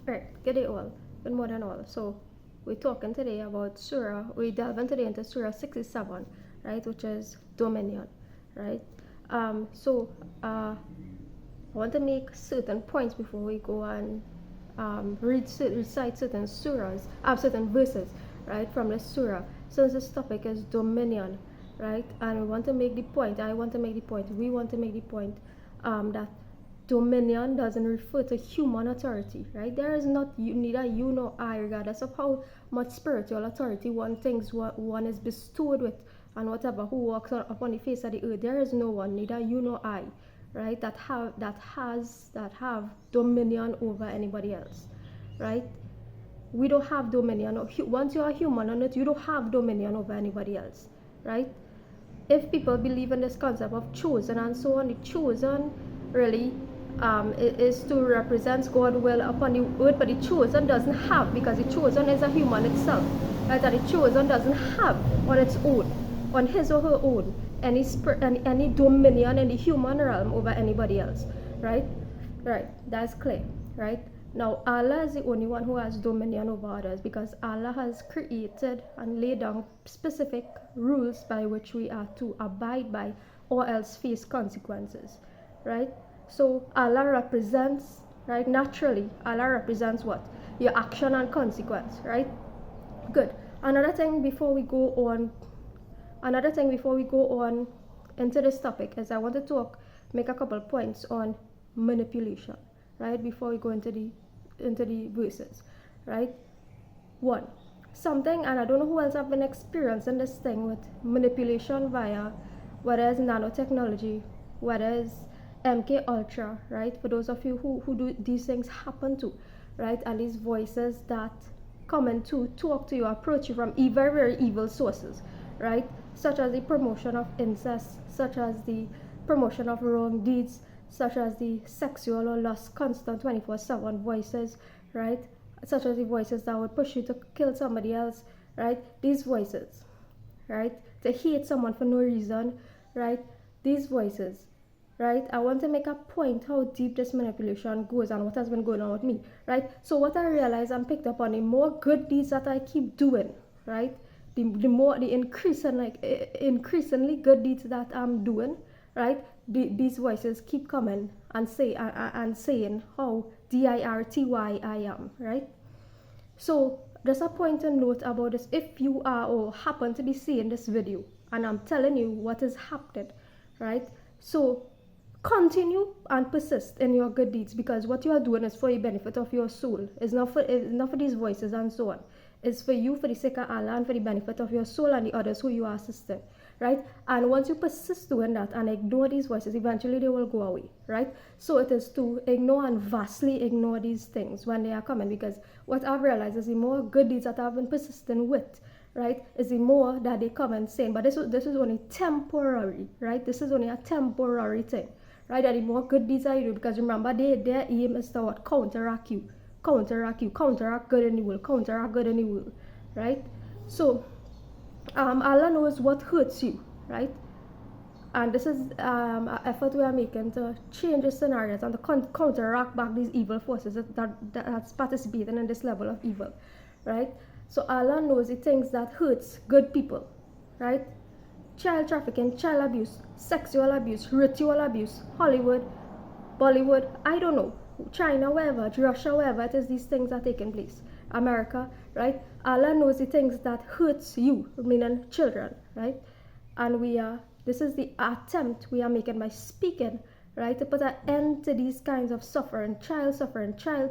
Right, good day all, good morning all. So we're talking today about we're delving today into Surah 67, right, which is dominion, right? I want to make certain points before we go and recite certain certain verses, right, from the surah. Since this topic is dominion, right, and we want to make the point, we want to make the point that dominion doesn't refer to human authority, right? There is neither you nor I, regardless of how much spiritual authority one thinks one is bestowed with, and whatever who walks upon the face of the earth. There is no one, neither you nor I, right, that have dominion over anybody else, right? We don't have dominion. Once you are human on it, you don't have dominion over anybody else, right? If people believe in this concept of chosen and so on, the chosen really is to represent God's will upon the earth, but the chosen doesn't have, because the chosen is a human itself, right? And the chosen doesn't have on its own, on his or her own, any dominion in the human realm over anybody else, right? Right, that's clear, right? Now, Allah is the only one who has dominion over others, because Allah has created and laid down specific rules by which we are to abide by, or else face consequences, right? So Allah represents, right, naturally, Allah represents what? Your action and consequence, right? Good. Another thing before we go on into this topic is I want to make a couple points on manipulation, right, before we go into the verses, right? One, something, and I don't know who else have been experiencing this thing with manipulation via whether it's nanotechnology, whether it's MK Ultra, right? For those of you who do these things happen to, right? And these voices that come in to talk to you, approach you from very, very evil sources, right? Such as the promotion of incest, such as the promotion of wrong deeds, such as the sexual or lust constant 24/7 voices, right? Such as the voices that would push you to kill somebody else, right? These voices, right? To hate someone for no reason, right? These voices, right? I want to make a point how deep this manipulation goes and what has been going on with me, right? So what I realized and picked up on, the more good deeds that I keep doing, right? The increasingly good deeds that I'm doing, right? These voices keep coming and saying how dirty I am, right? So there's a point to note about this. If you are or happen to be seeing this video and I'm telling you what is happening, right? So continue and persist in your good deeds, because what you are doing is for the benefit of your soul. It's not for these voices and so on. It's for you, for the sake of Allah, and for the benefit of your soul and the others who you are assisting, right? And once you persist doing that and ignore these voices, eventually they will go away, right? So it is to ignore and vastly ignore these things when they are coming, because what I've realized is the more good deeds that I've been persisting with, right, is the more that they come and saying, but this is only temporary, right? This is only a temporary thing, right? And the more good deeds I do, because remember, their aim is to what? Counteract good in the world, right? So Allah knows what hurts you, right? And this is an effort we are making to change the scenarios and to counteract back these evil forces that's participating in this level of evil, right? So Allah knows the things that hurts good people, right? Child trafficking, child abuse, sexual abuse, ritual abuse, Hollywood, Bollywood, I don't know, China, wherever, Russia, wherever it is, these things are taking place. America, right? Allah knows the things that hurts you, meaning children, right? And this is the attempt we are making by speaking, right, to put an end to these kinds of suffering, child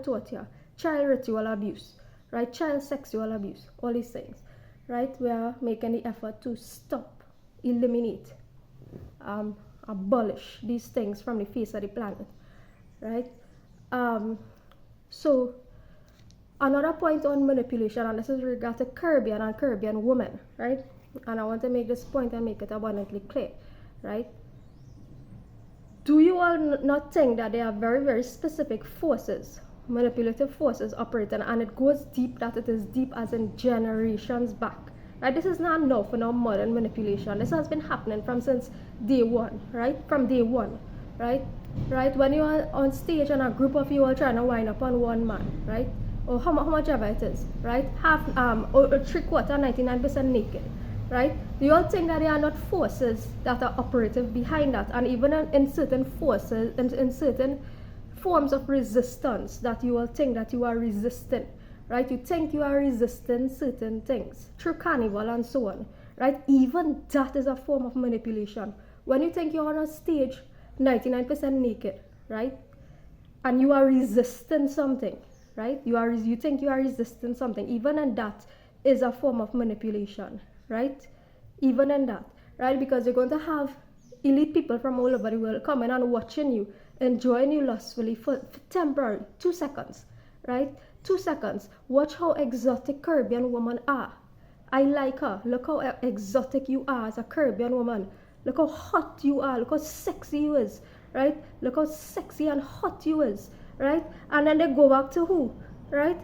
torture, child ritual abuse, right, child sexual abuse, all these things, right? We are making the effort to stop, eliminate, abolish these things from the face of the planet, right? So another point on manipulation, and this is regard to Caribbean and Caribbean women, right? And I want to make this point and make it abundantly clear, right? Do you all not think that there are very, very specific forces, manipulative forces operating, and it goes deep, that it is deep as in generations back, right? This is not now for now modern manipulation. This has been happening since day one, right? From day one, right? Right? When you are on stage and a group of you are trying to wind up on one man, right? or how much ever it is, right? Half or 3/4, 99% naked, right? You all think that there are not forces that are operative behind that, and even in certain forces, in certain forms of resistance that you all think that you are resisting, right? You think you are resisting certain things through carnival and so on, right? Even that is a form of manipulation. When you think you're on a stage 99% naked, right? And you are resisting something, right? You think you are resisting something, even and that is a form of manipulation, right? Even in that, right? Because you're going to have elite people from all over the world coming and watching you, enjoying you lustfully for temporary 2 seconds, right? 2 seconds. Watch how exotic Caribbean women are. I like her. Look how exotic you are as a Caribbean woman. Look how hot you are. Look how sexy you is, right? Look how sexy and hot you is, right? And then they go back to who, right?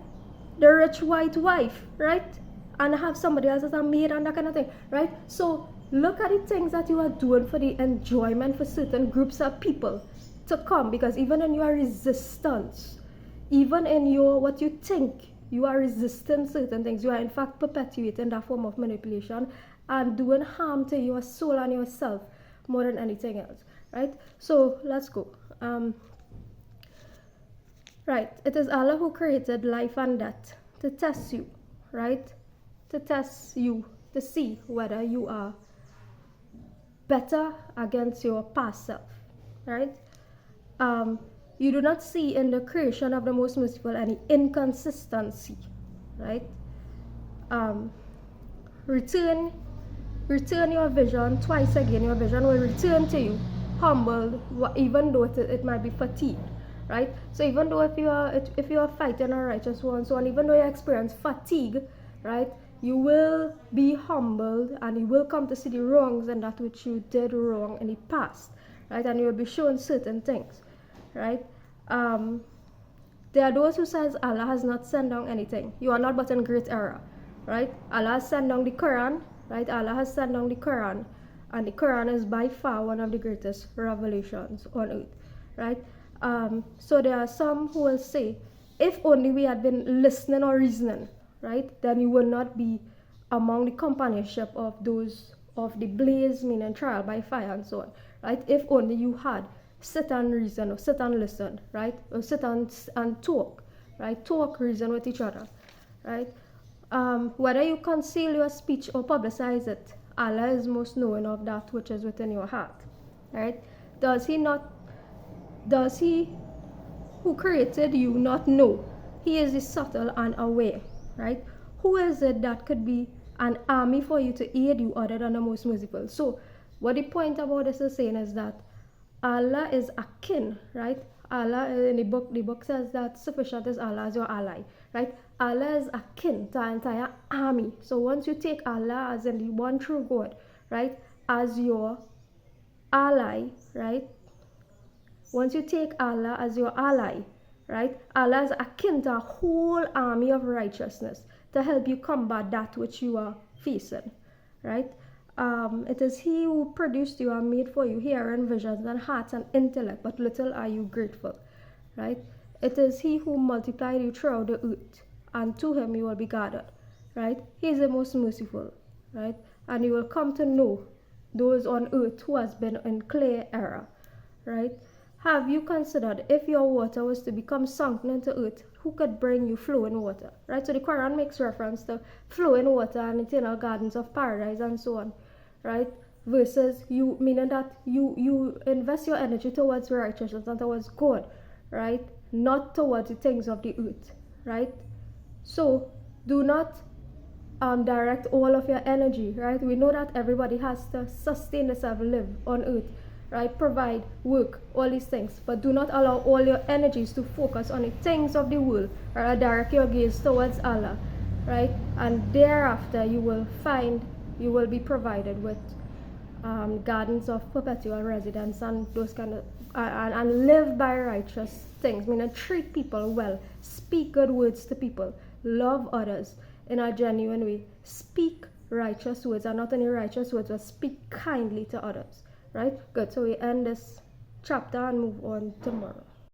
The rich white wife, right? And have somebody else as a maid and that kind of thing, right? So look at the things that you are doing for the enjoyment for certain groups of people to come, because even in your resistance, even in your what you think you are resisting certain things, you are in fact perpetuating that form of manipulation and doing harm to your soul and yourself more than anything else, right? So let's go. Right, it is Allah who created life and death to test you, right? To test you, to see whether you are better against your past self, right? You do not see in the creation of the Most Merciful any inconsistency, right? Return your vision twice again. Your vision will return to you, humbled, even though it might be fatigued, right? So even though if you are fighting a righteous war and so on, even though you experience fatigue, right, you will be humbled and you will come to see the wrongs and that which you did wrong in the past, right? And you will be shown certain things, right? There are those who says Allah has not sent down anything. You are not but in great error, right? Allah has sent down the Quran, right? Allah has sent down the Quran, and the Quran is by far one of the greatest revelations on earth, right? So there are some who will say, if only we had been listening or reasoning, right, then you will not be among the companionship of those of the blaze, meaning trial by fire and so on, right? If only you had sit and reason or sit and listen, right? Or sit and talk, right? Talk, reason with each other, right? Whether you conceal your speech or publicize it, Allah is most knowing of that which is within your heart, right? Does he who created you not know? He is the subtle and aware, right? Who is it that could be an army for you to aid you other than the Most Merciful? So what the point about this is saying is that Allah is akin, right? Allah in the book says that sufficient is Allah as your ally, right? Allah is akin to an entire army. So once you take Allah as in the one true God, right, as your ally, right? Once you take Allah as your ally, right, Allah is akin to a whole army of righteousness to help you combat that which you are facing, right? It is He who produced you and made for you hearing, visions, and hearts and intellect, but little are you grateful, right? It is He who multiplied you throughout the earth, and to Him you will be gathered, right? He is the most merciful, right? And you will come to know those on earth who has been in clear error, right? Have you considered if your water was to become sunken into earth, who could bring you flowing water, right? So the Quran makes reference to flowing water and eternal gardens of paradise and so on, right? Versus you, meaning that you invest your energy towards righteousness and towards God, right? Not towards the things of the earth, right? So do not direct all of your energy, right? We know that everybody has to sustain themselves, live on earth, right? Provide, work, all these things. But do not allow all your energies to focus on the things of the world, or direct your gaze towards Allah, right? And thereafter you will be provided with gardens of perpetual residence and those kind of, and live by righteous things, meaning treat people well, speak good words to people, love others in a genuine way, speak righteous words, and not only righteous words, but speak kindly to others. Right? Good. So we end this chapter and move on tomorrow.